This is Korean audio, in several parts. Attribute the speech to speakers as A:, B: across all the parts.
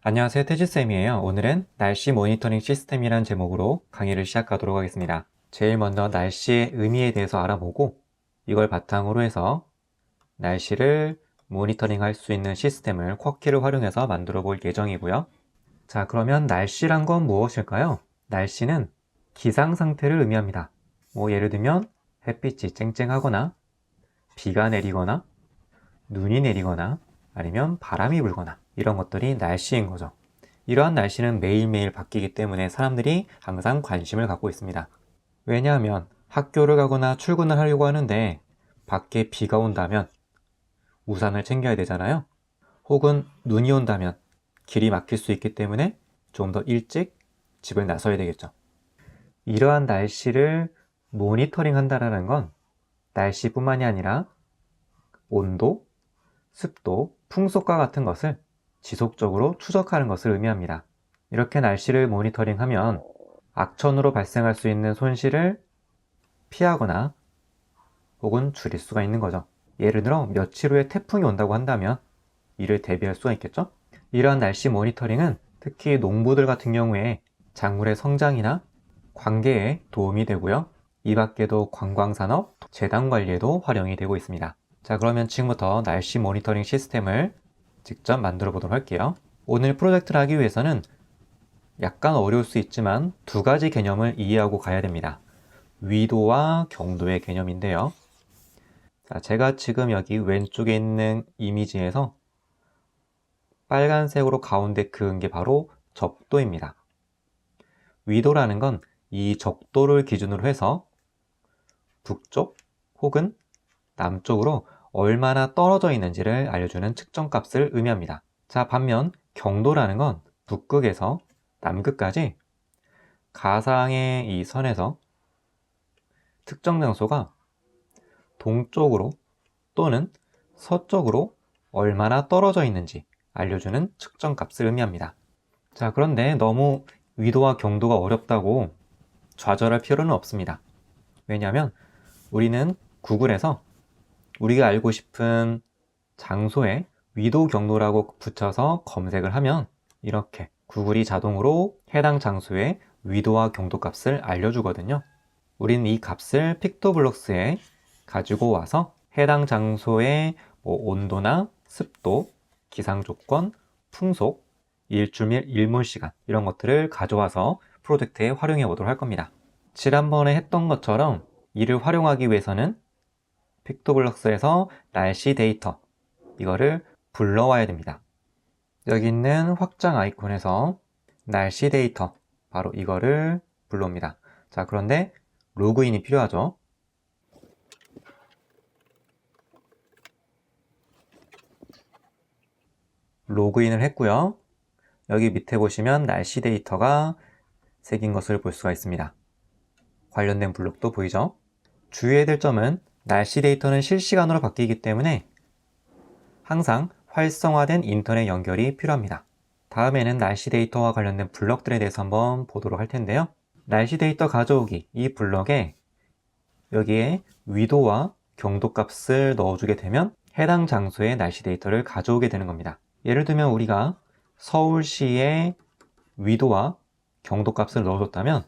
A: 안녕하세요, 태지쌤이에요. 오늘은 날씨 모니터링 시스템이라는 제목으로 강의를 시작하도록 하겠습니다. 제일 먼저 날씨의 의미에 대해서 알아보고 이걸 바탕으로 해서 날씨를 모니터링 할 수 있는 시스템을 쿼키를 활용해서 만들어 볼 예정이고요. 자, 그러면 날씨란 건 무엇일까요? 날씨는 기상 상태를 의미합니다. 예를 들면 햇빛이 쨍쨍하거나 비가 내리거나 눈이 내리거나 아니면 바람이 불거나 이런 것들이 날씨인 거죠. 이러한 날씨는 매일매일 바뀌기 때문에 사람들이 항상 관심을 갖고 있습니다. 왜냐하면 학교를 가거나 출근을 하려고 하는데 밖에 비가 온다면 우산을 챙겨야 되잖아요. 혹은 눈이 온다면 길이 막힐 수 있기 때문에 좀 더 일찍 집을 나서야 되겠죠. 이러한 날씨를 모니터링 한다는 건 날씨뿐만이 아니라 온도, 습도, 풍속과 같은 것을 지속적으로 추적하는 것을 의미합니다. 이렇게 날씨를 모니터링하면 악천후로 발생할 수 있는 손실을 피하거나 혹은 줄일 수가 있는 거죠. 예를 들어 며칠 후에 태풍이 온다고 한다면 이를 대비할 수가 있겠죠. 이러한 날씨 모니터링은 특히 농부들 같은 경우에 작물의 성장이나 관계에 도움이 되고요. 이 밖에도 관광산업, 재단 관리에도 활용이 되고 있습니다. 자, 그러면 지금부터 날씨 모니터링 시스템을 직접 만들어 보도록 할게요. 오늘 프로젝트를 하기 위해서는 약간 어려울 수 있지만 두 가지 개념을 이해하고 가야 됩니다. 위도와 경도의 개념인데요. 자, 제가 지금 여기 왼쪽에 있는 이미지에서 빨간색으로 가운데 그은 게 바로 적도입니다. 위도라는 건 이 적도를 기준으로 해서 북쪽 혹은 남쪽으로 얼마나 떨어져 있는지를 알려주는 측정값을 의미합니다. 자, 반면 경도라는 건 북극에서 남극까지 가상의 이 선에서 특정 장소가 동쪽으로 또는 서쪽으로 얼마나 떨어져 있는지 알려주는 측정값을 의미합니다. 자, 그런데 너무 위도와 경도가 어렵다고 좌절할 필요는 없습니다. 왜냐하면 우리는 구글에서 우리가 알고 싶은 장소에 위도 경도라고 붙여서 검색을 하면 이렇게 구글이 자동으로 해당 장소의 위도와 경도 값을 알려주거든요. 우리는 이 값을 픽토블록스에 가지고 와서 해당 장소의 온도나 습도, 기상조건, 풍속, 일출 및 일몰시간 이런 것들을 가져와서 프로젝트에 활용해 보도록 할 겁니다. 지난번에 했던 것처럼 이를 활용하기 위해서는 픽토블록스에서 날씨 데이터 이거를 불러와야 됩니다. 여기 있는 확장 아이콘에서 날씨 데이터 바로 이거를 불러옵니다. 자, 그런데 로그인이 필요하죠. 로그인을 했고요. 여기 밑에 보시면 날씨 데이터가 새긴 것을 볼 수가 있습니다. 관련된 블록도 보이죠? 주의해야 될 점은 날씨 데이터는 실시간으로 바뀌기 때문에 항상 활성화된 인터넷 연결이 필요합니다. 다음에는 날씨 데이터와 관련된 블럭들에 대해서 한번 보도록 할 텐데요. 날씨 데이터 가져오기 이 블럭에 여기에 위도와 경도 값을 넣어주게 되면 해당 장소의 날씨 데이터를 가져오게 되는 겁니다. 예를 들면 우리가 서울시의 위도와 경도 값을 넣어줬다면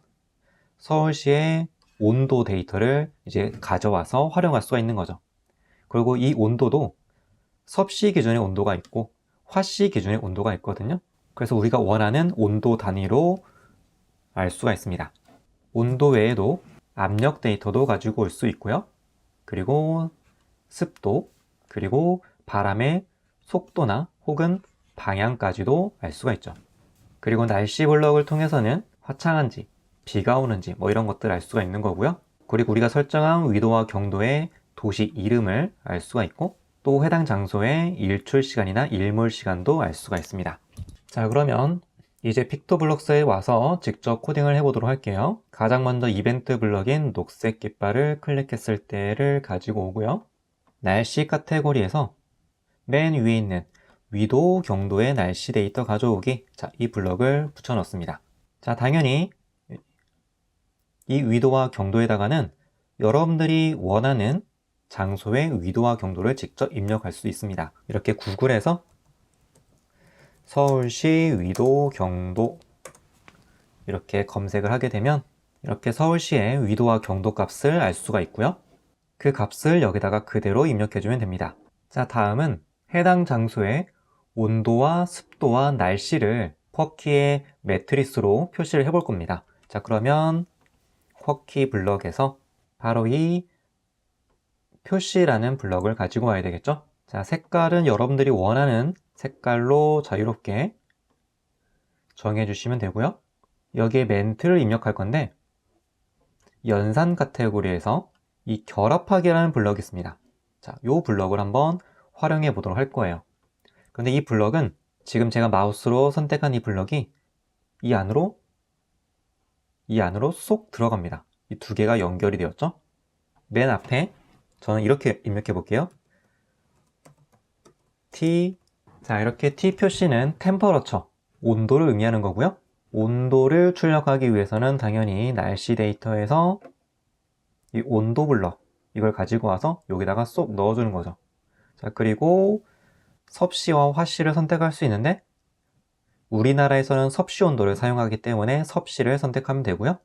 A: 서울시의 온도 데이터를 이제 가져와서 활용할 수가 있는 거죠. 그리고 이 온도도 섭씨 기준의 온도가 있고 화씨 기준의 온도가 있거든요. 그래서 우리가 원하는 온도 단위로 알 수가 있습니다. 온도 외에도 압력 데이터도 가지고 올 수 있고요. 그리고 습도, 그리고 바람의 속도나 혹은 방향까지도 알 수가 있죠. 그리고 날씨 블럭을 통해서는 화창한지, 비가 오는지 이런 것들 알 수가 있는 거고요. 그리고 우리가 설정한 위도와 경도의 도시 이름을 알 수가 있고 또 해당 장소의 일출 시간이나 일몰 시간도 알 수가 있습니다. 자, 그러면 이제 픽토블록스에 와서 직접 코딩을 해보도록 할게요. 가장 먼저 이벤트 블럭인 녹색 깃발을 클릭했을 때를 가지고 오고요. 날씨 카테고리에서 맨 위에 있는 위도, 경도의 날씨 데이터 가져오기. 자, 이 블럭을 붙여 넣습니다. 자, 당연히 이 위도와 경도에다가는 여러분들이 원하는 장소의 위도와 경도를 직접 입력할 수 있습니다. 이렇게 구글에서 서울시 위도, 경도 이렇게 검색을 하게 되면 이렇게 서울시의 위도와 경도 값을 알 수가 있고요. 그 값을 여기다가 그대로 입력해주면 됩니다. 자, 다음은 해당 장소의 온도와 습도와 날씨를 쿼키의 매트리스로 표시를 해볼 겁니다. 자, 그러면 쿼키 블럭에서 바로 이 표시라는 블럭을 가지고 와야 되겠죠? 자, 색깔은 여러분들이 원하는 색깔로 자유롭게 정해주시면 되고요. 여기에 멘트를 입력할 건데 연산 카테고리에서 이 결합하기라는 블럭이 있습니다. 자, 이 블럭을 한번 활용해 보도록 할 거예요. 그런데 이 블럭은 지금 제가 마우스로 선택한 이 블럭이 이 안으로 쏙 들어갑니다. 이 두 개가 연결이 되었죠? 맨 앞에 저는 이렇게 입력해 볼게요. T. 자, 이렇게 T 표시는 템퍼러처, 온도를 의미하는 거고요. 온도를 출력하기 위해서는 당연히 날씨 데이터에서 이 온도 블럭, 이걸 가지고 와서 여기다가 쏙 넣어주는 거죠. 자, 그리고 섭씨와 화씨를 선택할 수 있는데 우리나라에서는 섭씨 온도를 사용하기 때문에 섭씨를 선택하면 되고요.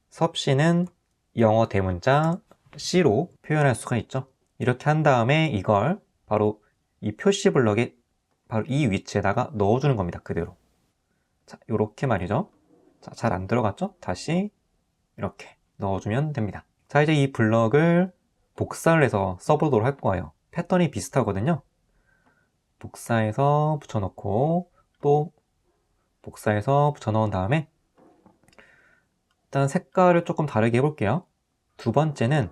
A: 섭씨는 영어 대문자 C로 표현할 수가 있죠. 이렇게 한 다음에 이걸 바로 이 표시 블럭에 바로 이 위치에다가 넣어주는 겁니다. 그대로. 자, 요렇게 말이죠. 자, 잘 안 들어갔죠? 다시 이렇게 넣어주면 됩니다. 자, 이제 이 블럭을 복사를 해서 써보도록 할 거예요. 패턴이 비슷하거든요. 복사해서 붙여놓고 또 복사해서 붙여넣은 다음에 일단 색깔을 조금 다르게 해볼게요. 두 번째는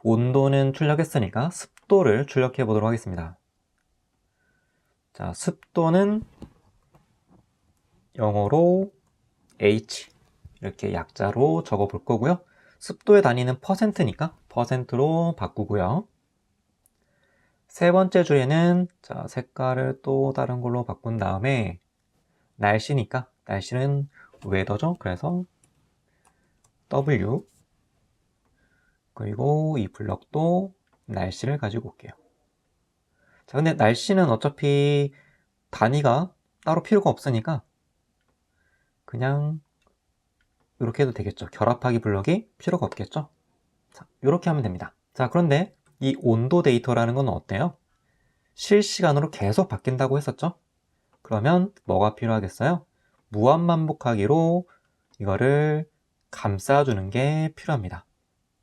A: 온도는 출력했으니까 습도를 출력해 보도록 하겠습니다. 자, 습도는 영어로 H 이렇게 약자로 적어 볼 거고요. 습도의 단위는 퍼센트니까 퍼센트로 바꾸고요. 세 번째 줄에는 자, 색깔을 또 다른 걸로 바꾼 다음에 날씨니까 날씨는 웨더죠. 그래서 W 그리고 이 블럭도 날씨를 가지고 올게요. 자, 근데 날씨는 어차피 단위가 따로 필요가 없으니까 그냥 이렇게 해도 되겠죠. 결합하기 블럭이 필요가 없겠죠. 자, 이렇게 하면 됩니다. 자, 그런데 이 온도 데이터라는 건 어때요? 실시간으로 계속 바뀐다고 했었죠? 그러면 뭐가 필요하겠어요? 무한반복하기로 이거를 감싸주는 게 필요합니다.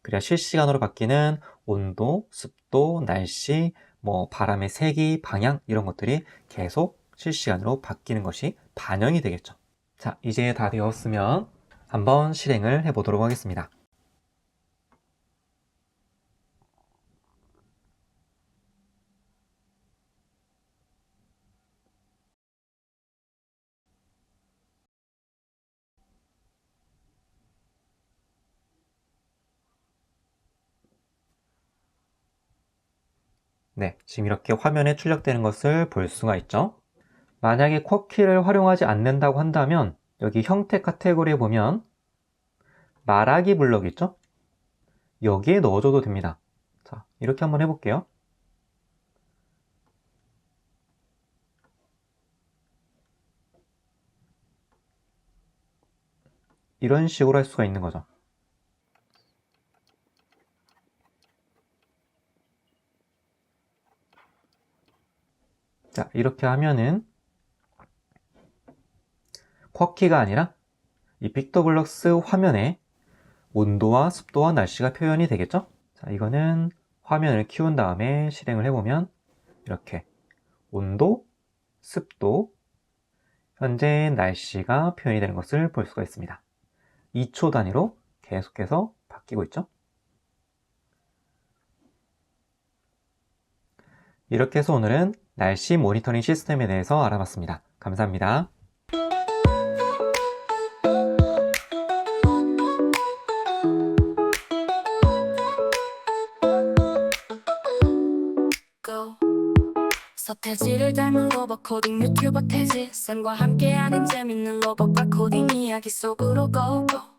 A: 그래야 실시간으로 바뀌는 온도, 습도, 날씨, 뭐 바람의 세기, 방향 이런 것들이 계속 실시간으로 바뀌는 것이 반영이 되겠죠. 자, 이제 다 되었으면 한번 실행을 해보도록 하겠습니다. 네, 지금 이렇게 화면에 출력되는 것을 볼 수가 있죠. 만약에 쿼키를 활용하지 않는다고 한다면 여기 형태 카테고리에 보면 말하기 블럭 있죠? 여기에 넣어줘도 됩니다. 자, 이렇게 한번 해볼게요. 이런 식으로 할 수가 있는 거죠. 자, 이렇게 하면은 쿼키가 아니라 이 픽토블럭스 화면에 온도와 습도와 날씨가 표현이 되겠죠? 자, 이거는 화면을 키운 다음에 실행을 해보면 이렇게 온도, 습도, 현재 날씨가 표현이 되는 것을 볼 수가 있습니다. 2초 단위로 계속해서 바뀌고 있죠? 이렇게 해서 오늘은 날씨 모니터링 시스템에 대해서 알아봤습니다. 감사합니다.
B: 태지를 닮은 로봇 코딩 유튜버 태지 쌤과 함께하는 재밌는 로봇과 코딩 이야기 속으로 고고